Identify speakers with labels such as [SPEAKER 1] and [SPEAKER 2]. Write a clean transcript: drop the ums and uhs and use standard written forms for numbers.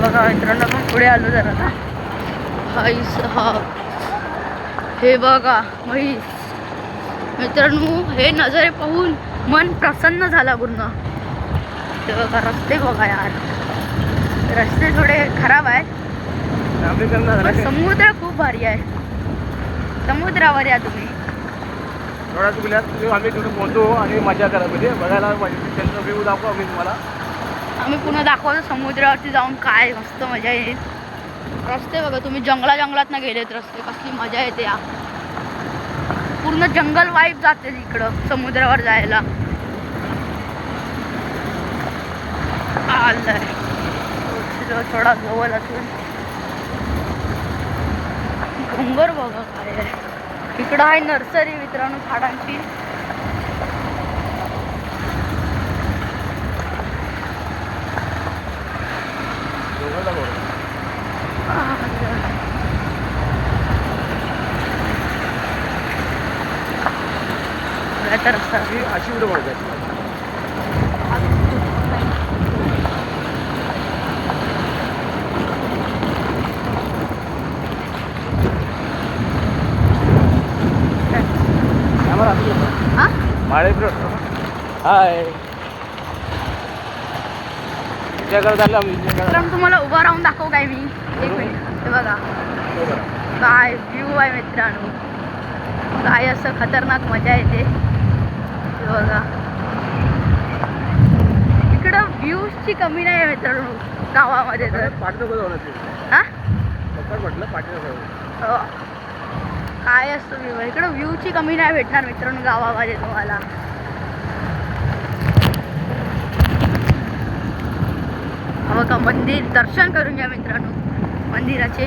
[SPEAKER 1] बघा मित्रांनो, आपण पुढे आलो जरा ना. म्हैस, हा हे बघा म्हैस. मित्रांनो हे नजारे पाहून मन प्रसन्न झाला पूर्ण. ते बघा रस्ते बघा यार, रस्ते थोडे खराब आहेत पण समुद्र खूप भारी आहे. समुद्रावर या तुम्ही
[SPEAKER 2] आम्ही तिथे पोहोचू आणि मजा करा म्हणजे बघायला त्यांचा व्ह्यू दाखवू आम्ही तुम्हाला.
[SPEAKER 1] आम्ही पुन्हा दाखवतो समुद्रावरती जाऊन काय मस्त मजा येईल. रस्ते बघा तुम्ही, जंगलात ना गेलेत रस्ते, कसली मजा येते या. पूर्ण जंगल वाईब जाते इकडं समुद्रावर जायला. आलंय थोडा जवळ असून डोंगर बघा काय आहे. इकडं आहे नर्सरी मित्रांनो झाडांची.
[SPEAKER 2] अशी उडं बघायची. हाय
[SPEAKER 1] तुम्हाला उभा राहून दाखवू काय मी. एक मिनिट, हे बघा काय व्ह्यू आहे मित्रांनो. काय असं खतरनाक मजा येते. हे बघा इकडं व्ह्यूजची कमी नाही आहे मित्रांनो गावामध्ये. तर हा काय असतं व्ह्यू, इकडं व्ह्यूची कमी नाही भेटणार मित्रांनो गावामध्ये तुम्हाला. बघा मंदिर दर्शन करून घ्या मित्रांनो मंदिराचे.